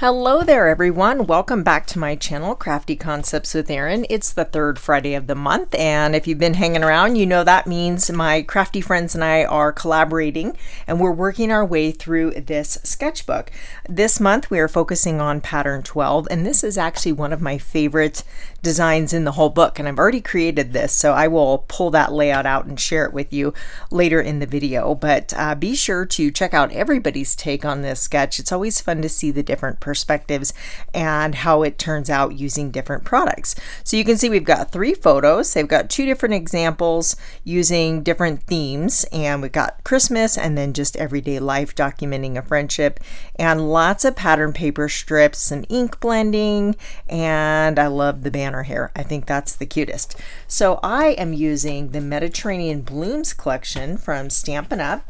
Hello there everyone, welcome back to my channel, Crafty Concepts with Erin. It's the third Friday of the month, and if you've been hanging around, you know that means my crafty friends and I are collaborating and we're working our way through this sketchbook. This month we are focusing on pattern 12, and this is actually one of my favorite designs in the whole book, and I've already created this, so I will pull that layout out and share it with you later in the video. But be sure to check out everybody's take on this sketch. It's always fun to see the different perspectives and how it turns out using different products. So you can see we've got 3 photos. They've got 2 different examples using different themes, and we've got Christmas and then just everyday life documenting a friendship, and lots of pattern paper strips, some ink blending, and I love the banner here. I think that's the cutest. So I am using the Mediterranean Blooms collection from Stampin Up,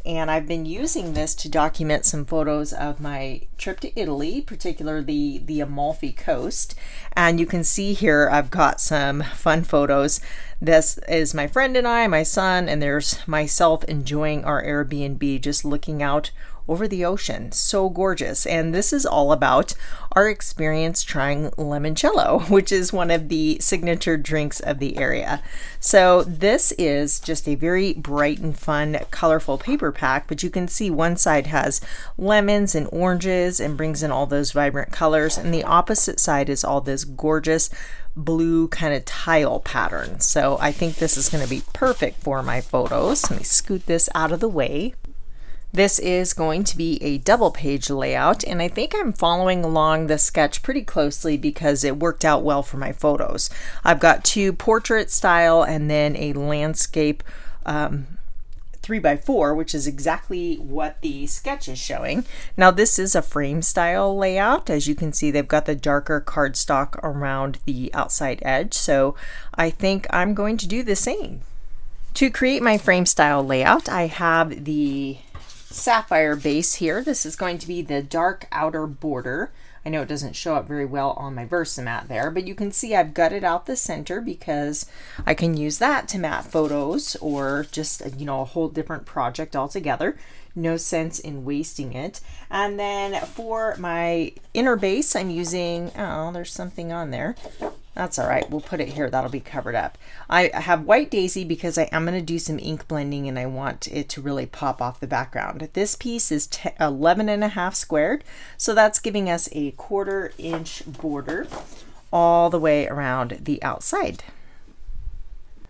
and I've been using this to document some photos of my trip to Italy, particularly the Amalfi coast. And you can see here I've got some fun photos. This is my friend and I, my son, and there's myself enjoying our Airbnb, just looking out over the ocean. So gorgeous. And this is all about our experience trying limoncello, which is one of the signature drinks of the area. So this is just a very bright and fun, colorful paper pack, but you can see one side has lemons and oranges and brings in all those vibrant colors, and the opposite side is all this gorgeous blue kind of tile pattern. So I think this is going to be perfect for my photos. Let me scoot this out of the way. This is going to be a double page layout, and I think I'm following along the sketch pretty closely because it worked out well for my photos. I've got 2 portrait style and then a landscape 3x4, which is exactly what the sketch is showing. Now this is a frame style layout. As you can see, they've got the darker cardstock around the outside edge, so I think I'm going to do the same. To create my frame style layout, I have the sapphire base here. This is going to be the dark outer border. I know it doesn't show up very well on my Versamat there, but you can see I've gutted out the center because I can use that to mat photos or just, you know, a whole different project altogether. No sense in wasting it. And then for my inner base, I'm using, oh, there's something on there. That's all right, we'll put it here, that'll be covered up. I have white daisy because I am going to do some ink blending and I want it to really pop off the background. This piece is 11.5 squared, so that's giving us a 1/4 inch border all the way around the outside.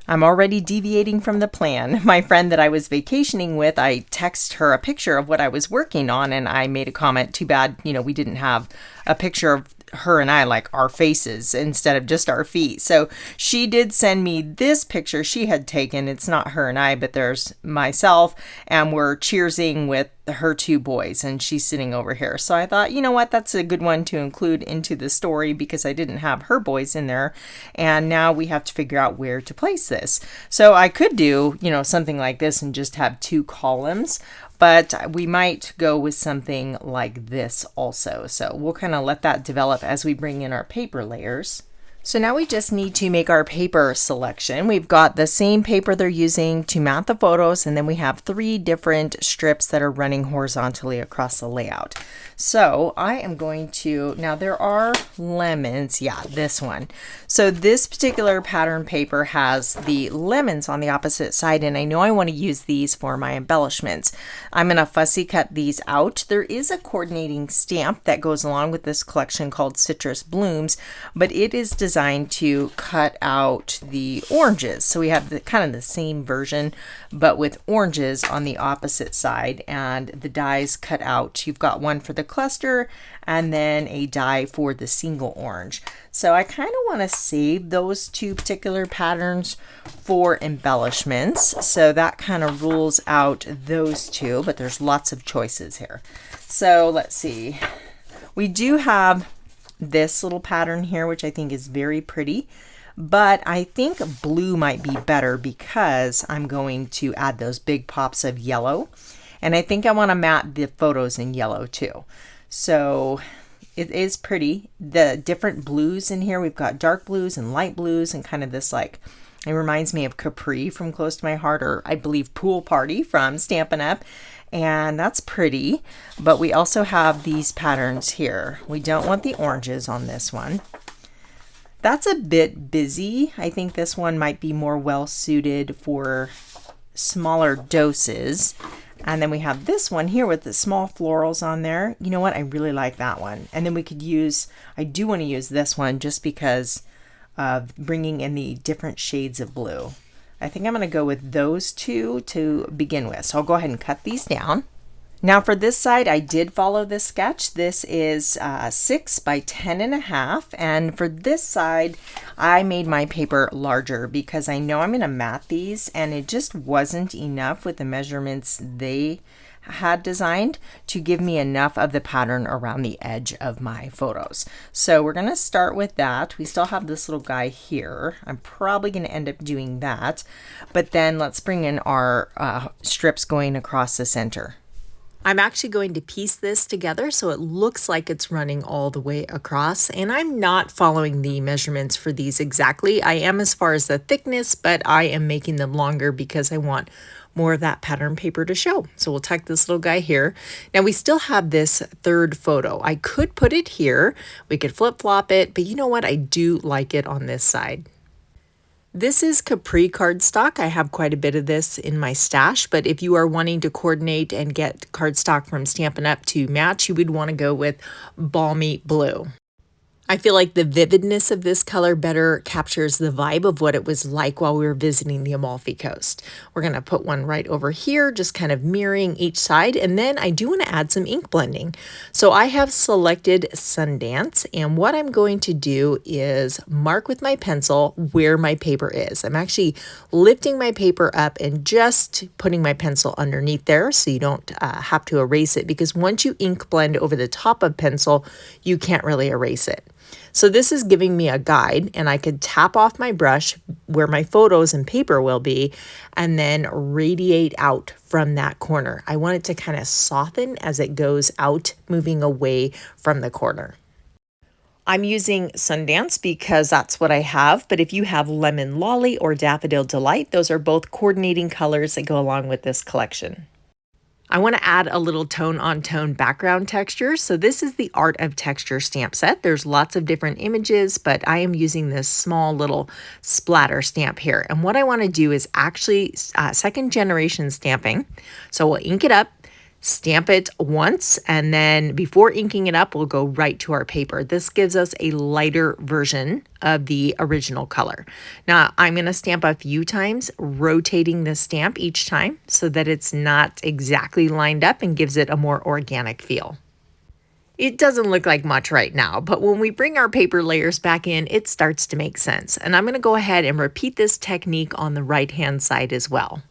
I'm already deviating from the plan. My friend that I was vacationing with, I texted her a picture of what I was working on, and I made a comment, too bad, you know, we didn't have a picture of her and I, like our faces instead of just our feet. So she did send me this picture she had taken. It's not her and I, but there's myself, and we're cheersing with her 2 boys, and she's sitting over here. So I thought, you know what, that's a good one to include into the story because I didn't have her boys in there, and now we have to figure out where to place this. So I could do, you know, something like this and just have 2 columns, but we might go with something like this also. So we'll kind of let that develop as we bring in our paper layers. So now we just need to make our paper selection. We've got the same paper they're using to mount the photos, and then we have 3 different strips that are running horizontally across the layout. So I am going to, now there are lemons, yeah, this one. So this particular pattern paper has the lemons on the opposite side, and I know I want to use these for my embellishments. I'm going to fussy cut these out. There is a coordinating stamp that goes along with this collection called Citrus Blooms, but it is designed to cut out the oranges. So we have the kind of the same version, but with oranges on the opposite side, and the dies cut out. You've got one for the cluster and then a die for the single orange. So I kind of want to save those 2 particular patterns for embellishments. So that kind of rules out those 2, but there's lots of choices here. So let's see. We do have this little pattern here, which I think is very pretty, but I think blue might be better because I'm going to add those big pops of yellow, and I think I want to mat the photos in yellow too. So it is pretty. The different blues in here, we've got dark blues and light blues and kind of this, like, it reminds me of Capri from Close to My Heart, or I believe Pool Party from Stampin' Up. and that's pretty. But we also have these patterns here. We don't want the oranges on this one. That's a bit busy. I think this one might be more well suited for smaller doses. And then we have this one here with the small florals on there. You know what? I really like that one. And then we could use, I do want to use this one just because of bringing in the different shades of blue. I think I'm going to go with those two to begin with. So I'll go ahead and cut these down. Now for this side, I did follow this sketch. This is 6 by 10.5, and for this side, I made my paper larger because I know I'm going to mat these, and it just wasn't enough with the measurements they had designed to give me enough of the pattern around the edge of my photos. So we're going to start with that. We still have this little guy here. I'm probably going to end up doing that, but then let's bring in our strips going across the center. I'm actually going to piece this together so it looks like it's running all the way across, and I'm not following the measurements for these exactly. I am as far as the thickness, but I am making them longer because I want more of that pattern paper to show. So we'll tuck this little guy here. Now we still have this third photo. I could put it here. We could flip-flop it, but you know what? I do like it on this side. This is Capri cardstock. I have quite a bit of this in my stash, but if you are wanting to coordinate and get cardstock from Stampin' Up to match, you would want to go with Balmy Blue. I feel like the vividness of this color better captures the vibe of what it was like while we were visiting the Amalfi Coast. We're going to put one right over here, just kind of mirroring each side. And then I do want to add some ink blending. So I have selected Sundance, and what I'm going to do is mark with my pencil where my paper is. I'm actually lifting my paper up and just putting my pencil underneath there so you don't have to erase it, because once you ink blend over the top of pencil, you can't really erase it. So this is giving me a guide, and I could tap off my brush where my photos and paper will be and then radiate out from that corner. I want it to kind of soften as it goes out, moving away from the corner. I'm using Sundance because that's what I have, but if you have Lemon Lolly or Daffodil Delight, those are both coordinating colors that go along with this collection. I want to add a little tone-on-tone background texture. So this is the Art of Texture stamp set. There's lots of different images, but I am using this small little splatter stamp here. And what I want to do is actually second generation stamping. So we'll ink it up, stamp it once, and then before inking it up, we'll go right to our paper. This gives us a lighter version of the original color. Now, I'm going to stamp a few times, rotating the stamp each time so that it's not exactly lined up and gives it a more organic feel. It doesn't look like much right now, but when we bring our paper layers back in, it starts to make sense. And I'm going to go ahead and repeat this technique on the right-hand side as well.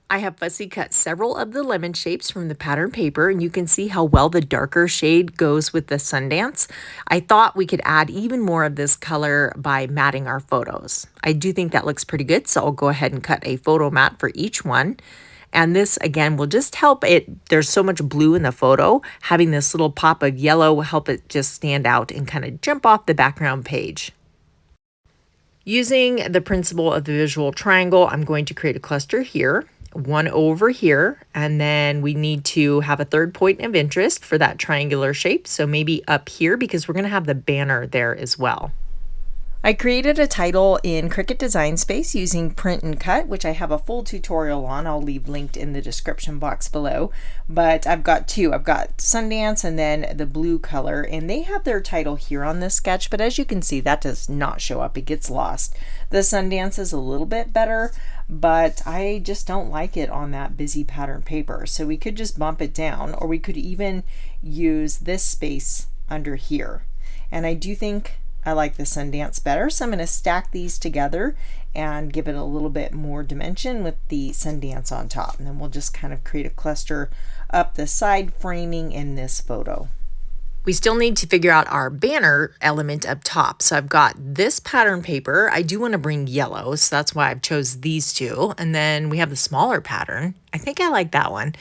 I have fussy cut several of the lemon shapes from the pattern paper, and you can see how well the darker shade goes with the Sundance. I thought we could add even more of this color by matting our photos. I do think that looks pretty good, so I'll go ahead and cut a photo mat for each one. And this, again, will just help it. There's so much blue in the photo. Having this little pop of yellow will help it just stand out and kind of jump off the background page. Using the principle of the visual triangle, I'm going to create a cluster here, one over here, and then we need to have a third point of interest for that triangular shape. So maybe up here, because we're going to have the banner there as well. I created a title in Cricut Design Space using print and cut, which I have a full tutorial on. I'll leave linked in the description box below. But I've got two. I've got Sundance and then the blue color, and they have their title here on this sketch, but as you can see, that does not show up. It gets lost. The Sundance is a little bit better, but I just don't like it on that busy pattern paper. So we could just bump it down, or we could even use this space under here. And I do think I like the Sundance better, so I'm going to stack these together and give it a little bit more dimension with the Sundance on top. And then we'll just kind of create a cluster up the side framing in this photo. We still need to figure out our banner element up top. So I've got this pattern paper. I do want to bring yellow, so that's why I've chose these two. And then we have the smaller pattern. I think I like that one.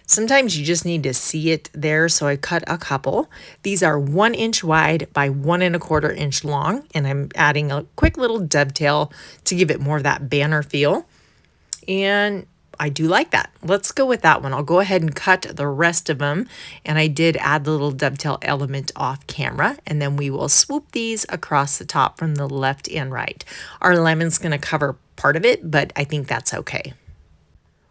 Sometimes you just need to see it there, so I cut a couple. These are 1 inch wide by 1 1/4 inch long, and I'm adding a quick little dovetail to give it more of that banner feel. And I do like that. Let's go with that one. I'll go ahead and cut the rest of them. And I did add the little dovetail element off camera. And then we will swoop these across the top from the left and right. Our lemon's going to cover part of it, but I think that's okay.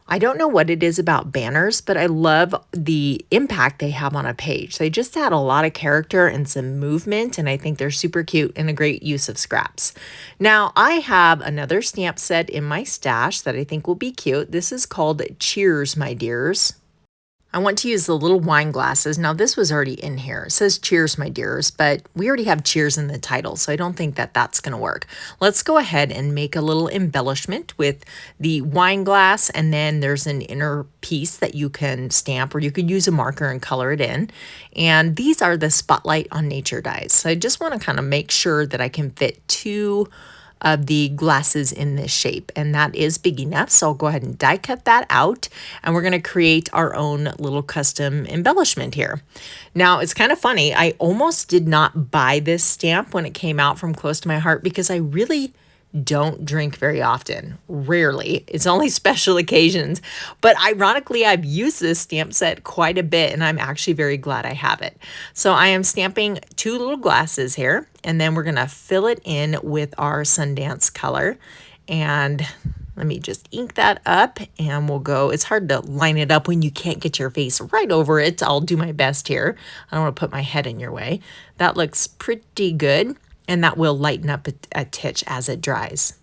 I don't know what it is about banners, but I love the impact they have on a page. They just add a lot of character and some movement, and I think they're super cute and a great use of scraps. Now, I have another stamp set in my stash that I think will be cute. This is called Cheers, My Dears. I want to use the little wine glasses. Now, this was already in here. It says Cheers, My Dears, but we already have Cheers in the title, so I don't think that that's going to work. Let's go ahead and make a little embellishment with the wine glass, and then there's an inner piece that you can stamp, or you could use a marker and color it in. And these are the Spotlight on Nature dies. So I just want to kind of make sure that I can fit two of the glasses in this shape, and that is big enough. So I'll go ahead and die cut that out, and we're going to create our own little custom embellishment here. Now, it's kind of funny. I almost did not buy this stamp when it came out from Close to My Heart because I really don't drink very often. Rarely. It's only special occasions. But ironically, I've used this stamp set quite a bit, and I'm actually very glad I have it. So I am stamping two little glasses here, and then we're going to fill it in with our Sundance color. And let me just ink that up, and we'll go. It's hard to line it up when you can't get your face right over it. I'll do my best here. I don't want to put my head in your way. That looks pretty good. And that will lighten up a titch as it dries.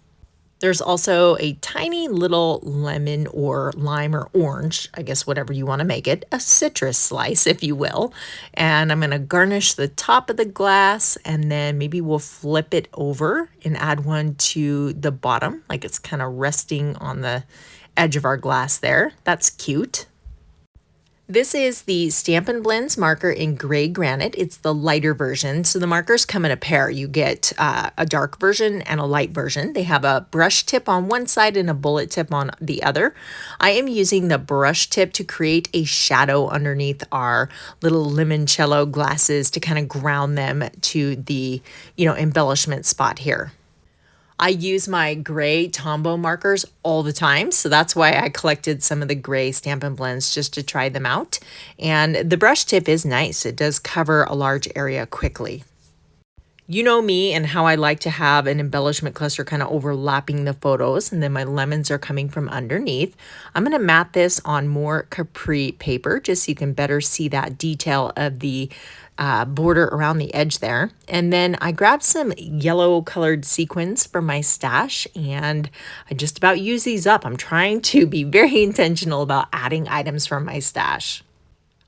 There's also a tiny little lemon or lime or orange, I guess whatever you want to make it, a citrus slice, if you will. And I'm going to garnish the top of the glass, and then maybe we'll flip it over and add one to the bottom, like it's kind of resting on the edge of our glass there. That's cute. This is the Stampin' Blends marker in gray granite. It's the lighter version. So the markers come in a pair. You get a dark version and a light version. They have a brush tip on one side and a bullet tip on the other. I am using the brush tip to create a shadow underneath our little limoncello glasses to kind of ground them to the, embellishment spot here. I use my gray Tombow markers all the time, so that's why I collected some of the gray Stampin' Blends just to try them out. And the brush tip is nice. It does cover a large area quickly. You know me and how I like to have an embellishment cluster kind of overlapping the photos, and then my lemons are coming from underneath. I'm going to mat this on more Capri paper just so you can better see that detail of the border around the edge there. And then I grabbed some yellow colored sequins from my stash, and I just about use these up. I'm trying to be very intentional about adding items from my stash.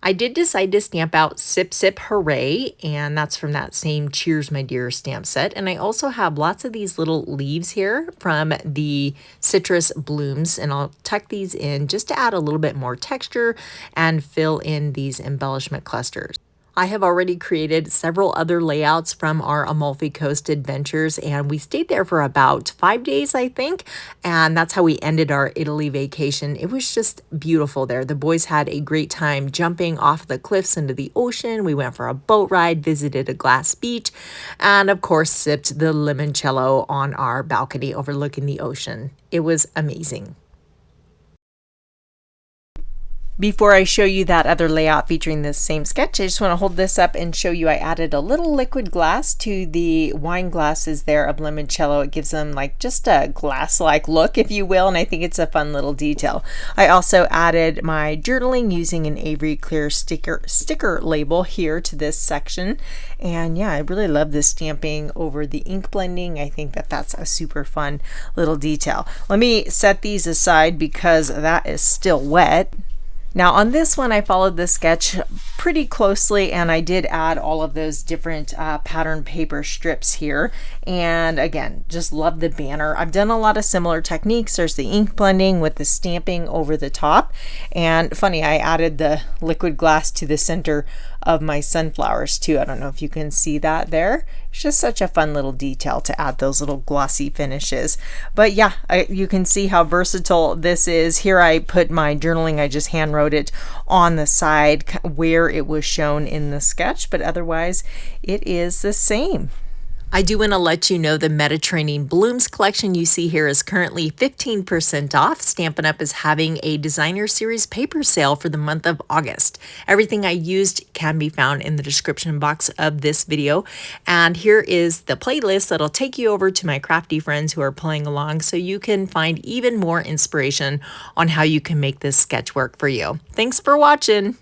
I did decide to stamp out Sip Sip Hooray, and that's from that same Cheers My Dear stamp set. And I also have lots of these little leaves here from the citrus blooms, and I'll tuck these in just to add a little bit more texture and fill in these embellishment clusters. I have already created several other layouts from our Amalfi Coast adventures, and we stayed there for about 5 days, I think, and that's how we ended our Italy vacation. It was just beautiful there. The boys had a great time jumping off the cliffs into the ocean. We went for a boat ride, visited a glass beach, and of course sipped the limoncello on our balcony overlooking the ocean. It was amazing. Before I show you that other layout featuring this same sketch, I just want to hold this up and show you I added a little liquid glass to the wine glasses there of limoncello. It gives them like just a glass-like look, if you will, and I think it's a fun little detail. I also added my journaling using an Avery Clear sticker label here to this section. And yeah, I really love this stamping over the ink blending. I think that that's a super fun little detail. Let me set these aside because that is still wet. Now on this one, I followed the sketch pretty closely, and I did add all of those different pattern paper strips here. And again, just love the banner. I've done a lot of similar techniques. There's the ink blending with the stamping over the top. And funny, I added the liquid glass to the center of my sunflowers too. I don't know if you can see that there. It's just such a fun little detail to add those little glossy finishes. But yeah, you can see how versatile this is. Here I put my journaling. I just hand wrote it on the side where it was shown in the sketch, but otherwise it is the same. I do want to let you know the Mediterranean Blooms collection you see here is currently 15% off. Stampin' Up! Is having a designer series paper sale for the month of August. Everything I used can be found in the description box of this video. And here is the playlist that'll take you over to my crafty friends who are playing along so you can find even more inspiration on how you can make this sketch work for you. Thanks for watching.